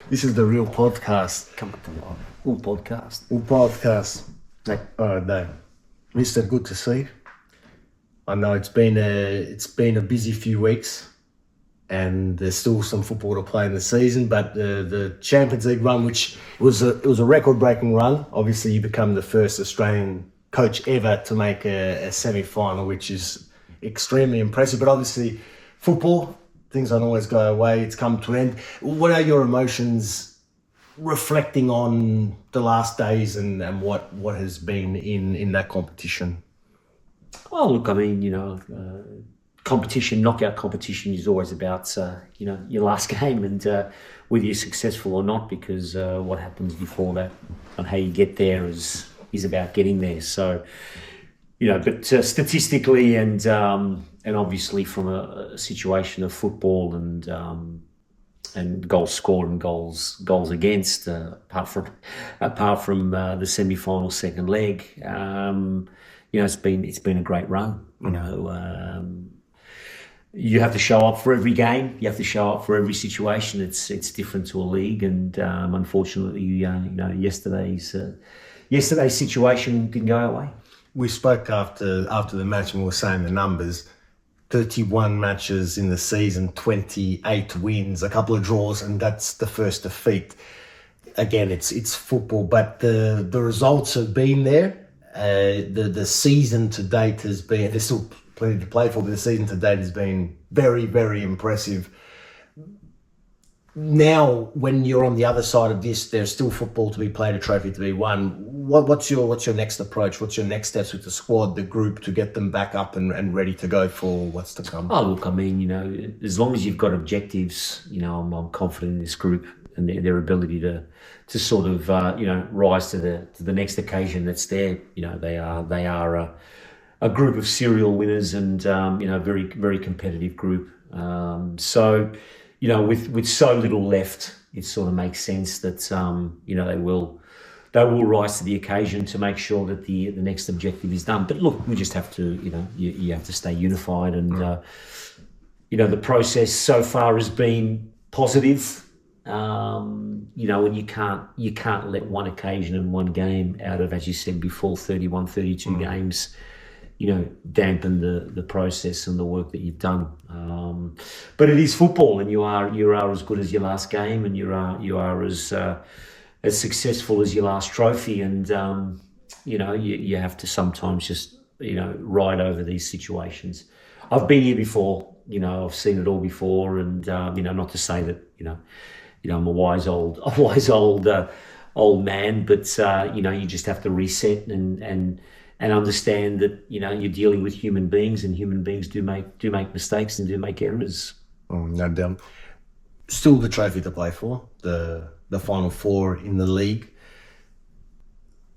This is the real podcast. Come on, all podcast. All podcast. Like, All right, Dave. Mister, good to see you. I know it's been a busy few weeks, and there's still some football to play in the season. But the Champions League run, which was a record-breaking run. Obviously, you become the first Australian coach ever to make a semi-final, which is extremely impressive. But obviously, football, things don't always go away. It's come to an end. What are your emotions reflecting on the last days and what has been in that competition? oh, look, I mean, competition, knockout competition is always about, your last game and whether you're successful or not, because what happens before that and how you get there is about getting there. So, but statistically and obviously from a situation of football and goals scored and goals against, apart from the semi-final second leg, it's been a great run. You have to show up for every game. You have to show up for every situation. It's different to a league, and unfortunately, yesterday's situation didn't go our way. We spoke after the match and we were saying the numbers. 31 matches in the season, 28 wins, a couple of draws, and that's the first defeat. Again, it's football, but the results have been there. The season to date has been, there's still plenty to play for, but the season to date has been very, very impressive. Now, when you're on the other side of this, there's still football to be played, a trophy to be won. What's your next approach? What's your next steps with the squad, the group, to get them back up and ready to go for what's to come? Oh, look, I mean, as long as you've got objectives, I'm confident in this group and their ability to sort of, rise to the next occasion that's there. They are a group of serial winners and, very, very competitive group. So, with so little left, it sort of makes sense that, they will rise to the occasion to make sure that the next objective is done. But look, we just have to, you have to stay unified, and the process so far has been positive. And you can't let one occasion and one game out of, as you said before, 31, 32 games, dampen the process and the work that you've done. But it is football, and you are as good as your last game, and you are as successful as your last trophy, and you have to sometimes just ride over these situations. I've been here before, I've seen it all before, and not to say that I'm a wise old man, but you just have to reset and understand that you're dealing with human beings, and human beings do make mistakes and do make errors. No doubt. Still the trophy to play for, the Final Four in the league.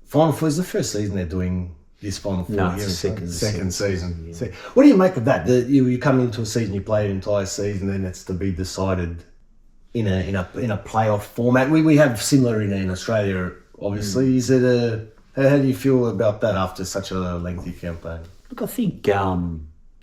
Final Four is the first season they're doing this Final Four. No, it's the second season. Yeah. What do you make of that? You come into a season, you play an entire season, and it's to be decided in a playoff format. We have similar in Australia, obviously. Is it how do you feel about that after such a lengthy campaign? Look, I think a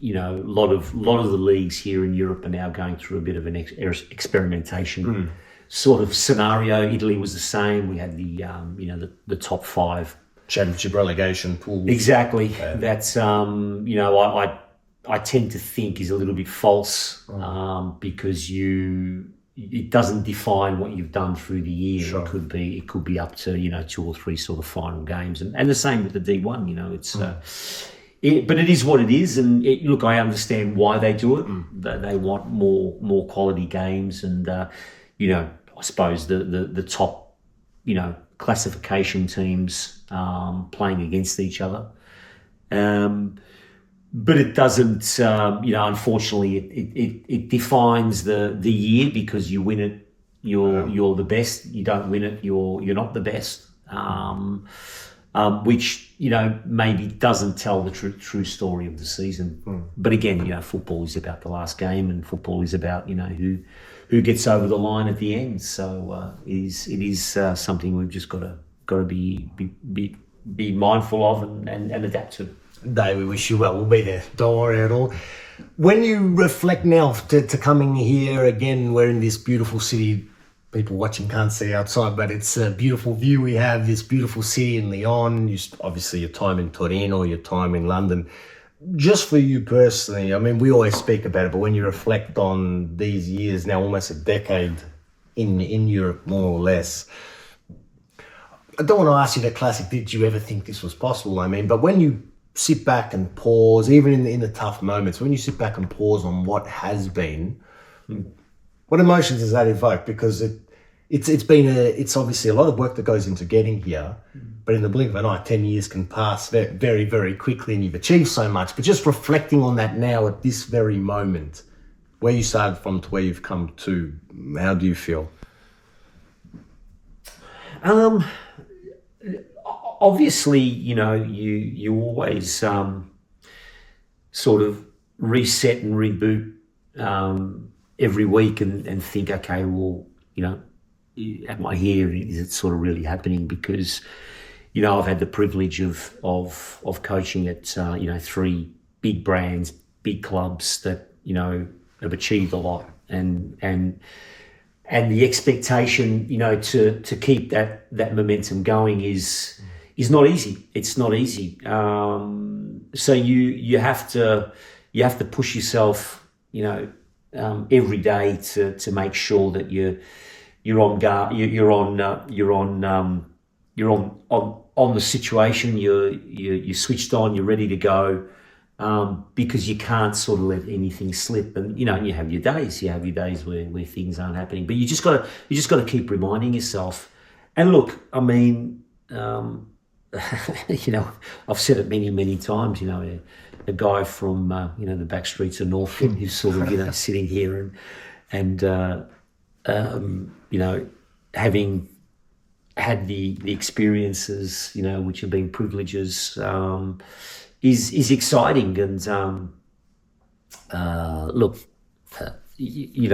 lot of the leagues here in Europe are now going through a bit of an experimentation sort of scenario. Italy was the same. We had the top five Championship relegation pool. Exactly. That's I tend to think is a little bit false because it doesn't define what you've done through the year. Sure. It could be up to 2 or 3 sort of final games, and the same with the D1. It's but it is what it is, and look, I understand why they do it. They want more quality games, and I suppose the top classification teams playing against each other. But it doesn't, unfortunately, it defines the year, because you win it, you're the best. You don't win it, you're not the best. Which maybe doesn't tell the true story of the season. But again, football is about the last game, and football is about who gets over the line at the end. So it is something we've just got to be mindful of and adapt to. Dave, we wish you well. We'll be there. Don't worry at all. When you reflect now to coming here again, we're in this beautiful city, people watching can't see outside, but it's a beautiful view we have, this beautiful city in Lyon. Obviously your time in Torino, your time in London. Just for you personally, I mean, we always speak about it, but when you reflect on these years, now almost a decade in Europe, more or less, I don't want to ask you the classic, did you ever think this was possible? I mean, but when you sit back and pause, even in the tough moments, when you sit back and pause on what has been, what emotions does that evoke? Because it's obviously a lot of work that goes into getting here, but in the blink of an eye, 10 years can pass very, very quickly, and you've achieved so much. But just reflecting on that now at this very moment, where you started from to where you've come to, how do you feel? Obviously, you always sort of reset and reboot every week and think, okay, well, am I here? Is it sort of really happening? Because, I've had the privilege of coaching at, 3 big brands, big clubs that, have achieved a lot. And the expectation, to keep that momentum going is not easy. It's not easy. So you have to push yourself, every day to make sure that you're on guard, you're on the situation, you're switched on, you're ready to go, because you can't sort of let anything slip. And you have your days where things aren't happening, but you just got to keep reminding yourself. And look, I mean, I've said it many times, a guy from the back streets of Northcote who's sort of sitting here and having had the experiences, which have been privileges, is exciting. And look, you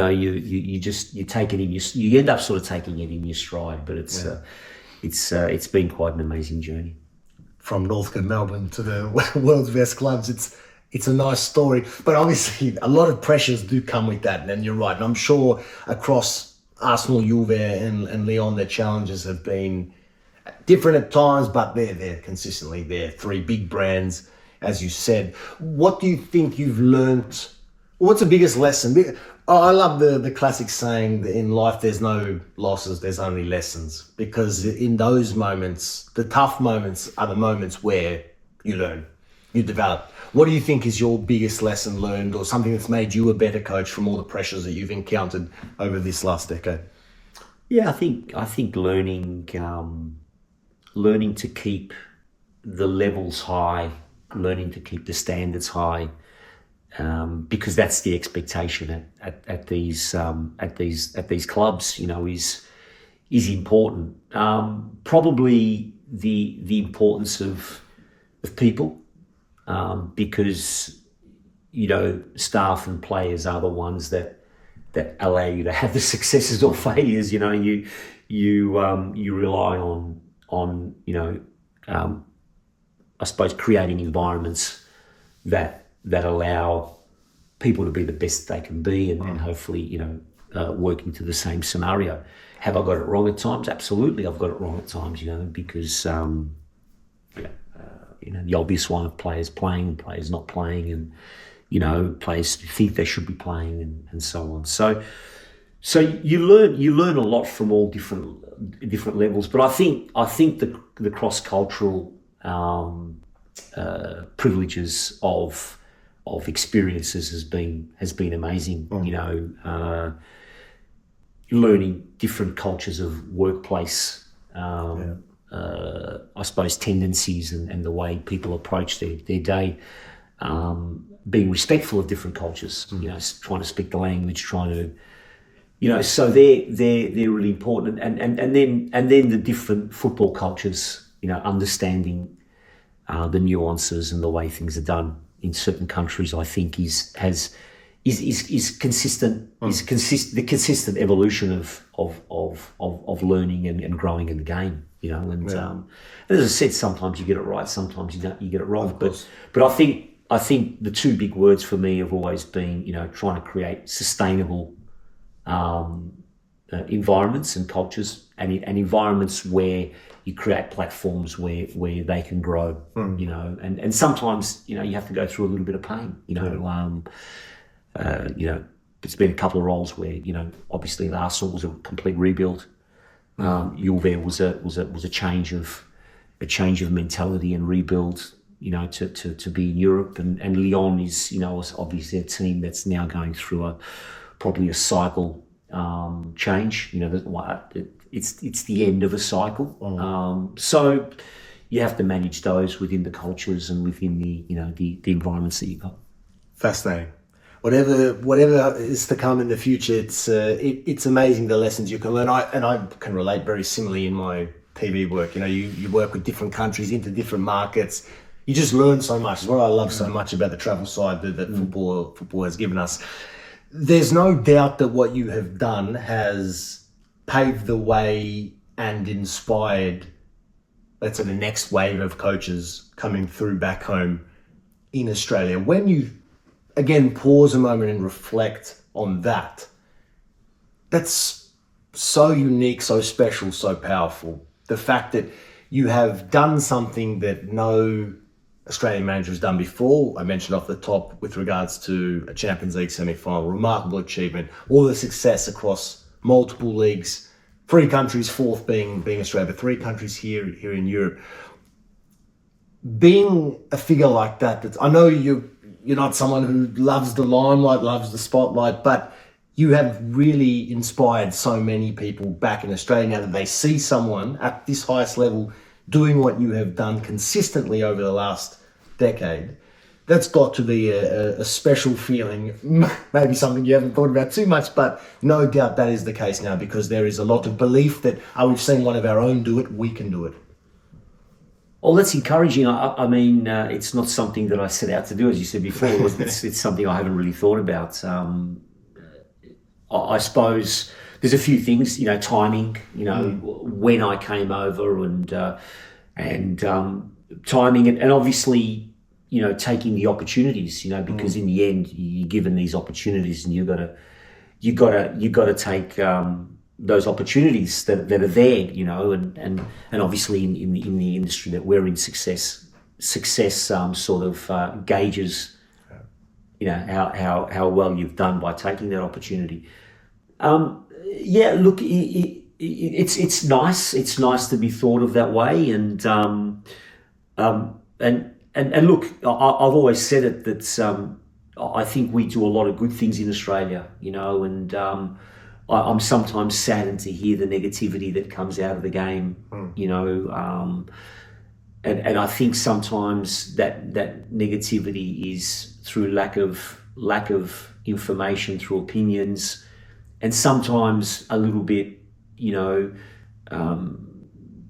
take it in you end up sort of taking it in your stride, but it's been quite an amazing journey. From Northcote, Melbourne to the world's best clubs, it's a nice story, but obviously a lot of pressures do come with that, and you're right. And I'm sure across Arsenal, Juve and Lyon, their challenges have been different at times, but they're consistently there. 3 big brands, as you said. What do you think you've learnt? What's the biggest lesson? I love the classic saying that in life there's no losses, there's only lessons. Because in those moments, the tough moments are the moments where you learn, you develop. What do you think is your biggest lesson learned, or something that's made you a better coach from all the pressures that you've encountered over this last decade? Yeah, I think learning to keep the levels high, learning to keep the standards high, because that's the expectation at these clubs, is important. Probably the importance of people, because staff and players are the ones that allow you to have the successes or failures. You rely on I suppose creating environments that allow people to be the best they can be, and hopefully working to the same scenario. Have I got it wrong at times? Absolutely, I've got it wrong at times. Because the obvious one of players playing and players not playing, and players think they should be playing, and so on. So you learn a lot from all different levels. But I think the cross cultural privileges of experiences has been amazing. Learning different cultures of workplace, I suppose tendencies and the way people approach their day, being respectful of different cultures, trying to speak the language, trying to, so they're really important, and then the different football cultures, understanding the nuances and the way things are done in certain countries, I think is consistent. The consistent evolution of learning and growing in the game. And as I said, sometimes you get it right, sometimes you get it wrong. But I think the 2 big words for me have always been, trying to create sustainable environments and cultures, and environments where you create platforms where they can grow, you know, and sometimes, you know, you have to go through a little bit of pain, you know. You know, it's been a couple of roles where, you know, obviously the Arsenal was a complete rebuild. Juve was a change of mentality and rebuild, you know, to be in Europe, and Lyon is, you know, obviously a team that's now going through probably a cycle change. You know, it's the end of a cycle. So you have to manage those within the cultures and within the, you know, the environments that you've got. Fascinating. Whatever is to come in the future, it's amazing the lessons you can learn. I can relate very similarly in my TV work. You know, you work with different countries into different markets. You just learn so much. It's what I love so much about the travel side that football has given us. There's no doubt that what you have done has paved the way and inspired, let's say, the next wave of coaches coming through back home in Australia. When you again pause a moment and reflect on that, that's so unique, so special, so powerful. The fact that you have done something that no Australian manager has done before. I mentioned off the top with regards to a Champions League semi-final, remarkable achievement, all the success across multiple leagues, 3 countries, fourth being Australia, but 3 countries here in Europe. Being a figure like that, I know you're not someone who loves the limelight, loves the spotlight, but you have really inspired so many people back in Australia now that they see someone at this highest level doing what you have done consistently over the last decade. That's got to be a special feeling, maybe something you haven't thought about too much, but no doubt that is the case now, because there is a lot of belief that, we've seen one of our own do it, we can do it. Well, that's encouraging. I mean, it's not something that I set out to do, as you said before. It's something I haven't really thought about. I suppose there's a few things, you know, timing, you know, when I came over and timing and obviously, you know, taking the opportunities, you know, because in the end you're given these opportunities and you gotta take those opportunities that are there, you know, and obviously in the industry that we're in, success sort of gauges, you know, how well you've done by taking that opportunity. Yeah, look, it's nice. It's nice to be thought of that way, and look, I've always said it that I think we do a lot of good things in Australia, you know, and I'm sometimes saddened to hear the negativity that comes out of the game, you know, and I think sometimes that negativity is through lack of information, through opinions, and sometimes a little bit, you know,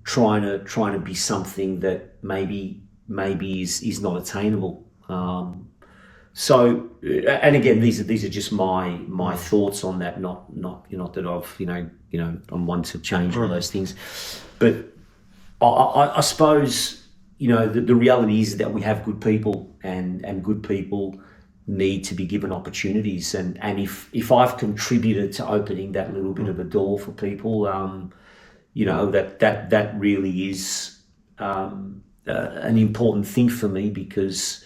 trying to be something that maybe is not attainable. So, and again, these are just my thoughts on that. Not that I've you know I'm one to change all those things, but I suppose, you know, the reality is that we have good people, and good people need to be given opportunities, and if I've contributed to opening that little bit of a door for people, you know, that really is an important thing for me, because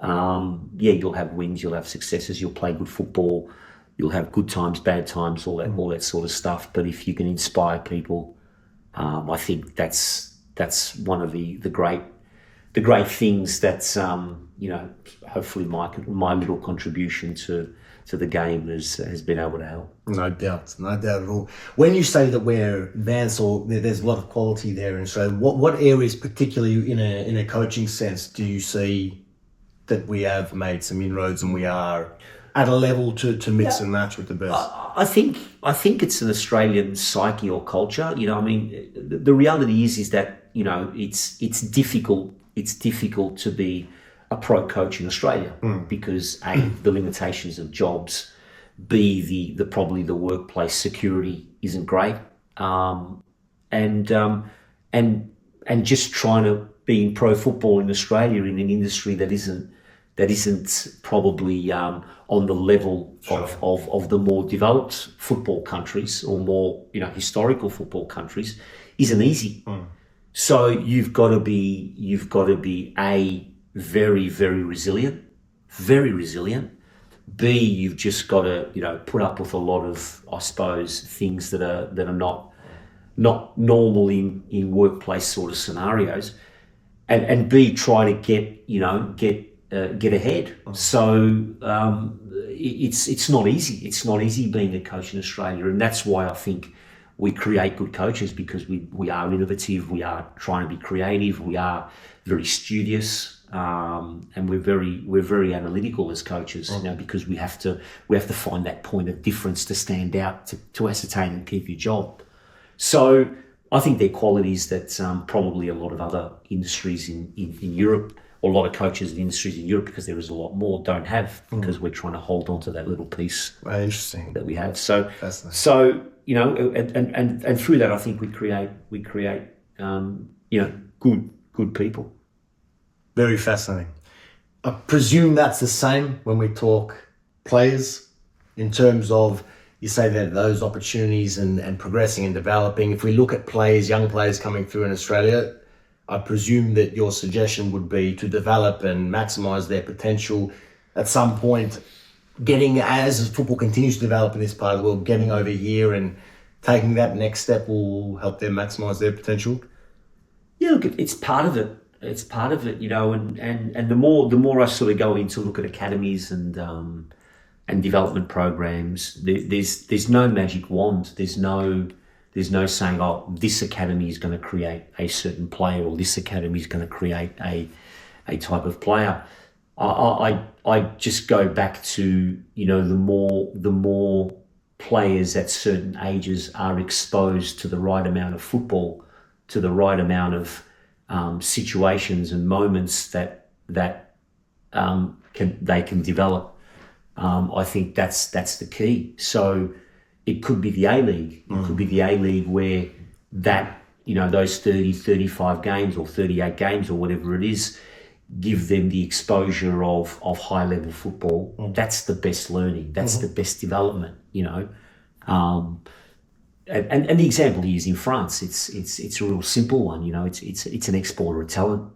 yeah, you'll have wins, you'll have successes, you'll play good football, you'll have good times, bad times, all that sort of stuff. But if you can inspire people, I think that's one of the great things that's you know, hopefully my little contribution to the game has been able to help. No doubt at all. When you say that we're advanced, or there's a lot of quality there in Australia, what areas, particularly in a coaching sense, do you see that we have made some inroads and we are at a level to mix and match with the best? I think it's an Australian psyche or culture. You know, I mean, the reality is that, you know, it's difficult to be a pro coach in Australia, because A, the limitations of jobs, B, the probably the workplace security isn't great, and just trying to be in pro football in Australia in an industry that isn't probably on the level of the more developed football countries or more historical football countries isn't easy. So you've got to be a very, very resilient, very resilient. B, you've just got to put up with a lot of, I suppose, things that are not normal in workplace sort of scenarios, and B, try to get ahead. So it's not easy. It's not easy being a coach in Australia, and that's why I think we create good coaches, because we are innovative, we are trying to be creative, we are very studious, and we're very analytical as coaches, because we have to find that point of difference to stand out, to ascertain and keep your job. So I think they're qualities that probably a lot of other industries in Europe, or a lot of coaches in industries in Europe, because there is a lot more, don't have, because we're trying to hold on to that little piece Interesting. that we have. So, Fascinating. so and through that, I think we create good people. Very fascinating. I presume that's the same when we talk players, in terms of, you say that those opportunities and progressing and developing. If we look at players, young players coming through in Australia, I presume that your suggestion would be to develop and maximise their potential at some point, getting, as football continues to develop in this part of the world, getting over here and taking that next step will help them maximise their potential? Yeah, look, it's part of it. It's part of it, and the more I sort of go in to look at academies and development programs, there's no magic wand. There's no saying, oh, this academy is going to create a certain player, or this academy is going to create a type of player. I just go back to, the more players at certain ages are exposed to the right amount of football, to the right amount of situations and moments that they can develop. I think that's the key. So it could be the A-League. It could be the A-League where that, those 30, 35 games or 38 games or whatever it is, give them the exposure of high-level football. That's the best learning. That's the best development, And the example he used in France, it's a real simple one. It's an exporter of talent.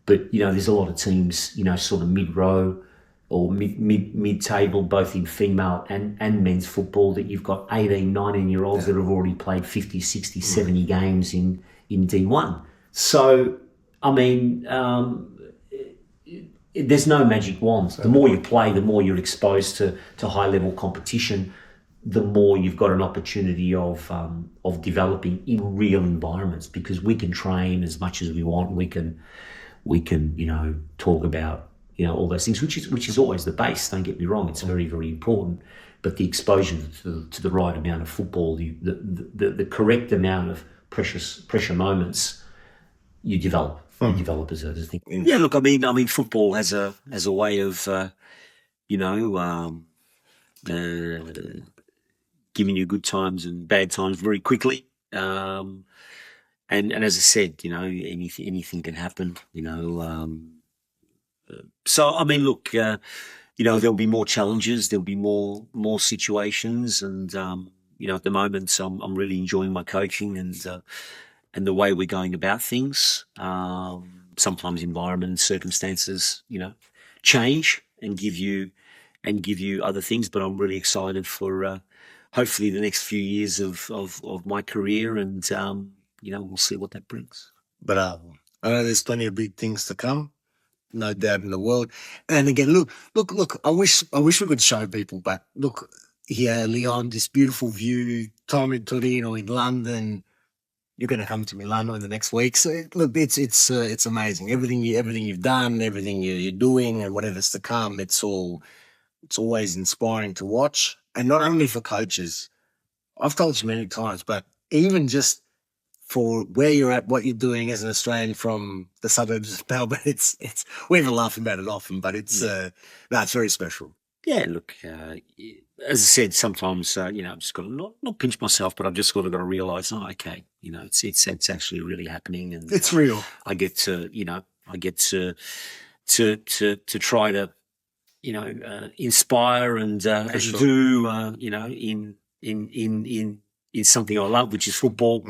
But there's a lot of teams, sort of mid-row or mid-table, both in female and men's football, that you've got 18, 19-year-olds that have already played 50, 60, 70 games in D1. So, I mean, there's no magic wand. The more you play, the more you're exposed to high-level competition, the more you've got an opportunity of developing in real environments, because we can train as much as we want. We can talk about all those things, which is always the base. Don't get me wrong; it's very, very important. But the exposure to the right amount of football, the correct amount of pressure moments, you develop. You develop as a thing. Yeah, look, I mean, football has a way of giving you good times and bad times very quickly. And as I said, anything can happen. So I mean, look, there'll be more challenges, there'll be more situations, and at the moment, I'm really enjoying my coaching and the way we're going about things. Sometimes environment and circumstances, change and give you other things, but I'm really excited for hopefully the next few years of my career, and we'll see what that brings. But I know there's plenty of big things to come, no doubt in the world. And again, look, I wish we could show people, but look here, Lyon, this beautiful view, Tom in Torino, in London. You're going to come to Milano in the next week. So look, it's amazing. Everything you've done, everything you're doing, and whatever's to come, it's always inspiring to watch. And not only for coaches, I've told you many times, but even just for where you're at, what you're doing as an Australian from the suburbs of Melbourne, it's we have a laugh about it often, but it's very special. Yeah, look, as I said, sometimes I've just got to not pinch myself, but I've just got to realise, okay, it's actually really happening, and it's real. I get to to try to, you know, inspire and sure. do, you know, in something I love, which is football.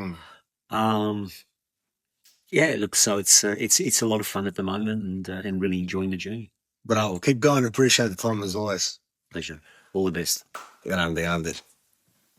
Yeah, look, so it's a lot of fun at the moment, and really enjoying the journey. Bravo. Keep going. Appreciate the time as always. Pleasure. All the best. Grande.